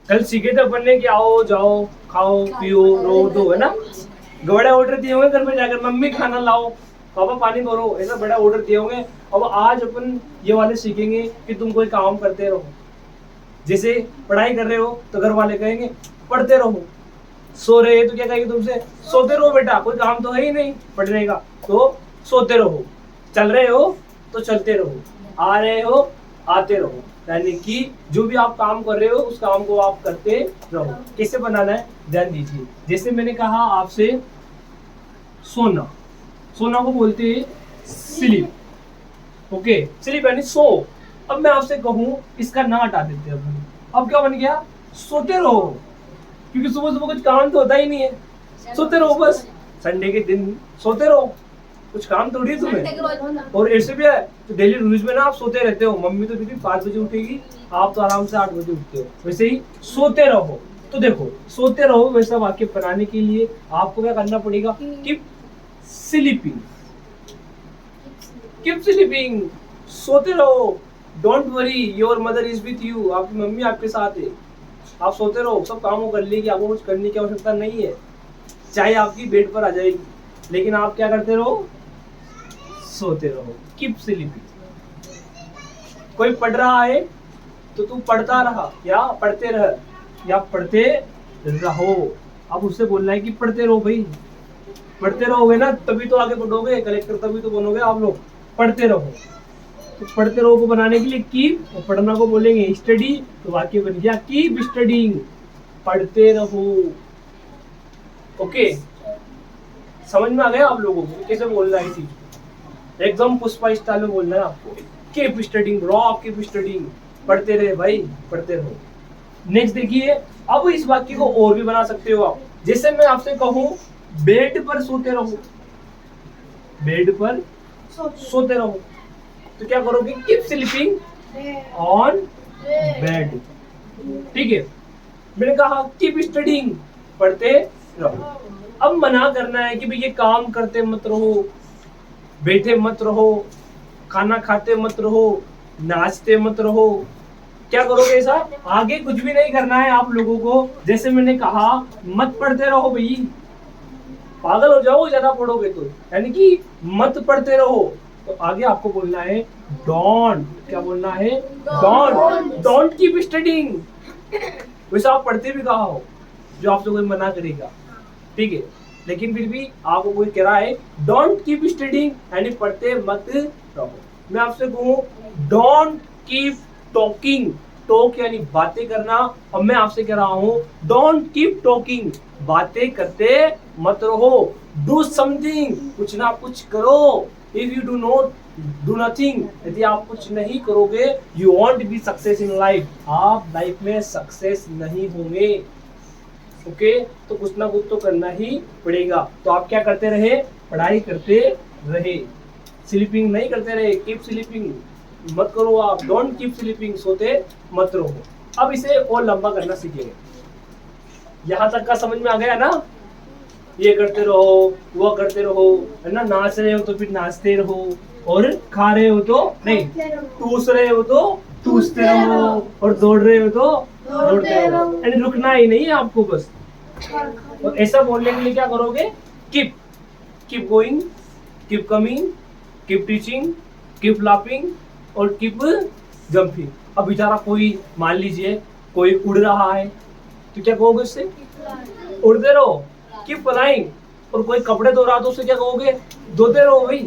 कल सीखे थे अपन ने कि आओ जाओ खाओ पियो रो दो, है ना। बड़े ऑर्डर दिए होंगे घर पे जाकर, मम्मी खाना लाओ, पापा पानी भरो, ऐसा बड़ा ऑर्डर दिए होंगे। अब आज अपन ये वाले सीखेंगे कि तुम कोई काम करते रहो। जैसे पढ़ाई कर रहे हो तो घर वाले कहेंगे पढ़ते रहो, सो रहे हैं तो क्या कहेंगे तुमसे, सोते रहो बेटा, कोई काम तो है ही नहीं पढ़ने का, तो सोते रहो, चल रहे हो तो चलते रहो, आ रहे हो आते रहो। यानी कि जो भी आप काम कर रहे हो उस काम को आप करते रहो। कैसे बनाना है ध्यान दीजिए। जैसे मैंने कहा आपसे सोना, सोना को बोलते हैं स्लीप, ओके, स्लीप यानी सो। अब मैं आपसे कहूं इसका ना हटा देते हैं अपन, अब क्या बन गया, सोते रहो, क्योंकि सुबह सुबह कुछ काम तो होता ही नहीं है, सोते रहो बस। संडे के दिन सोते रहो, कुछ काम थोड़ी है तुम्हें। और ऐसे भी है तो डेली रूज में ना आप सोते रहते हो, मम्मी तो फिर भी 5 बजे उठेगी, आप तो आराम से 8 बजे उठते हो, वैसे ही सोते रहो। तो देखो सोते रहो वैसा वाक्य बनाने के लिए आपको क्या करना पड़ेगा, कीप स्लीपिंग, कीप स्लीपिंग, सोते रहो, don't worry your mother is with you, आपकी मम्मी आपके साथ है, आप सोते रहो, सब कामों कर लेगी, आपको कुछ करने की आवश्यकता नहीं है, चाहे आपकी बेड पर आ जाएगी, लेकिन आप क्या करते रहो, सोते रहो, कीप स्लीपिंग। कोई पढ़ रहा है तो तू पढ़ता रहा या पढ़ते रह या पढ़ते रहो। अब उससे बोलना है कि पढ़ते रहो भाई, पढ़ते रहोगे ना तभी तो आगे बढ़ोगे, कलेक्टर तभी तो बनोगे आप लोग, पढ़ते रहो। तो पढ़ते रहो को बनाने के लिए कीप, और पढ़ना को बोलेंगे स्टडी, तो वाक्य बन गया कीप स्टडीइंग, पढ़ते रहो। ओके, समझ में आ गया आप लोगों को कैसे बोलना है चीज, एकदम पुष्पा स्टाइल में बोलना है आपको, keep studying bro, keep studying, पढ़ते रहे भाई, पढ़ते रहो। नेक्स्ट देखिए, अब इस वाक्य को और भी बना सकते हो आप। जैसे मैं आपसे कहूं बेड पर सोते रहो, बेड पर सोते रहो, तो क्या करोगे, कीप स्लीपिंग ऑन बेड, ठीक है। मैंने कहा कीप स्टडीइंग, पढ़ते रहो। अब मना करना है कि भाई ये काम करते मत रहो, बैठे मत रहो, खाना खाते मत रहो, नाचते मत रहो, क्या करोगे ऐसा, आगे कुछ भी नहीं करना है आप लोगों को। जैसे मैंने कहा मत पढ़ते रहो भाई, पागल हो जाओ ज्यादा पढ़ोगे तो, यानी कि मत पढ़ते रहो, तो आगे आपको बोलना है डोंट, क्या बोलना है, डोंट, डोंट कीप स्टडीइंग। वैसे आप पढ़ते भी कहा हो जो आपसे कोई मना करेगा, ठीक है, लेकिन फिर भी आपको कोई कह रहा है डोंट कीप स्टडीइंग, यानी पढ़ते मत रहो। मैं आपसे कहूं डोंट कीप टॉकिंग, टॉक यानी बातें करना, और मैं आपसे कह रहा हूं डोंट कीप टॉकिंग, बातें करते मत रहो, डू समथिंग, कुछ ना कुछ करो। If you do not do nothing, यदि आप कुछ नहीं करोगे, you want B success in life, आप लाइफ में सक्सेस नहीं होंगे। ओके, तो कुछ ना कुछ तो करना ही पड़ेगा। तो आप क्या करते रहे, पढ़ाई करते रहे, स्लीपिंग नहीं करते रहे, कीप स्लीपिंग मत करो आप, डोंट कीप स्लीपिंग, सोते मत रहो। अब इसे और लंबा करना सीखेंगे। यहाँ तक का समझ में आ गया ना, ये करते रहो वो करते रहो, है ना, नाच रहे हो तो फिर नाचते रहो, और खा रहे हो तो नहीं, टूस रहे हो तो टूसते रहो, और दौड़ रहे हो तो दौड़ते रहो, यानी रुकना ही नहीं है आपको बस। और ऐसा बोलने के लिए क्या करोगे, keep, keep going, keep coming, keep teaching, keep laughing, और कीप जंपिंग। अब बेचारा कोई मान लीजिए कोई उड़ रहा है तो क्या कहोगे उससे, उड़ते रहो, कीप फ्लाइंग। और कोई कपड़े धो रहा तो उससे क्या कहोगे, धोते रहो भाई,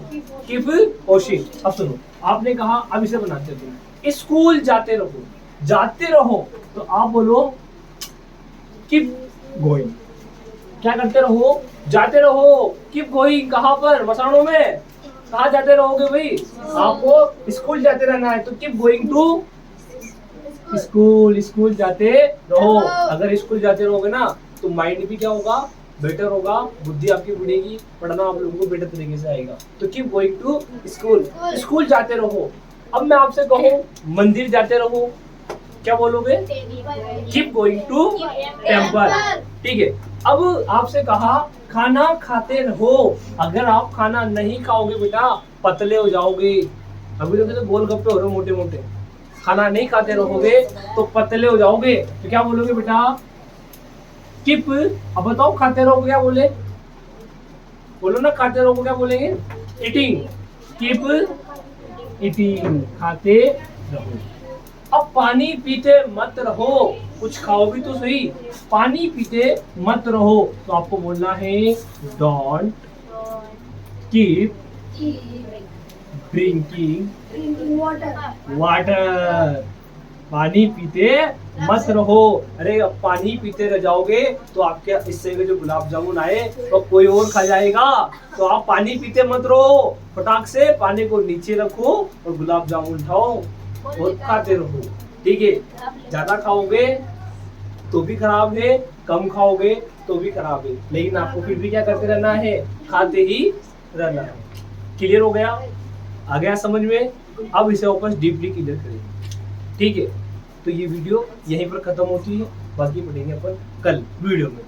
कीप वॉशिंग। अब सुनो, आपने कहा, अब इसे बनाते हो, स्कूल जाते रहो, जाते रहो, तो आप बोलो कीप गोइंग, क्या करते रहो, जाते रहो, कीप गोइंग, कहां पर, मसाणों में, कहाँ जाते रहोगे भाई, आपको स्कूल जाते रहना है, तो keep going to school, school जाते रहो। अगर स्कूल जाते रहोगे ना तो माइंड भी क्या होगा, बेटर होगा, बुद्धि आपकी बढ़ेगी, पढ़ना आप लोगों को बेटर तरीके से आएगा। तो keep going to school, school जाते रहो। अब मैं आपसे कहूँ मंदिर जाते रहो, क्या बोलोगे, कीप गोइंग टू टेम्पल, ठीक है। अब आपसे कहा खाना खाते रहो, अगर आप खाना नहीं खाओगे बेटा पतले हो जाओगे। अभी तो गोलगप्पे हो रहे हो मोटे मोटे, खाना नहीं खाते रहोगे तो पतले हो जाओगे। तो क्या बोलोगे बेटा? कीप। अब बताओ खाते रहो क्या बोले? बोलो ना, खाते रहो क्या बोलेंगे? ईटिंग। कीप ईटिंग, खाते रहो। अब पानी पीते मत रहो, कुछ खाओ भी तो सही। पानी पीते मत रहो तो आपको बोलना है डोंट कीप ड्रिंकिंग वाटर। पानी पीते मत रहो। अरे अब पानी पीते रह जाओगे तो आपके हिस्से में जो गुलाब जामुन आए तो कोई और खा जाएगा। तो आप पानी पीते मत रहो, फटाक से पानी को नीचे रखो और गुलाब जामुन उठाओ और खाते रहो। ठीक है, ज्यादा खाओगे तो भी खराब है, कम खाओगे तो भी खराब है, लेकिन आपको फिर भी क्या करते रहना है? खाते ही रहना है। क्लियर हो गया? आ गया समझ में? अब इसे वापस डीपली क्लियर करेंगे। ठीक है, तो ये वीडियो यहीं पर खत्म होती है, बाकी पढ़ेंगे अपन कल वीडियो में।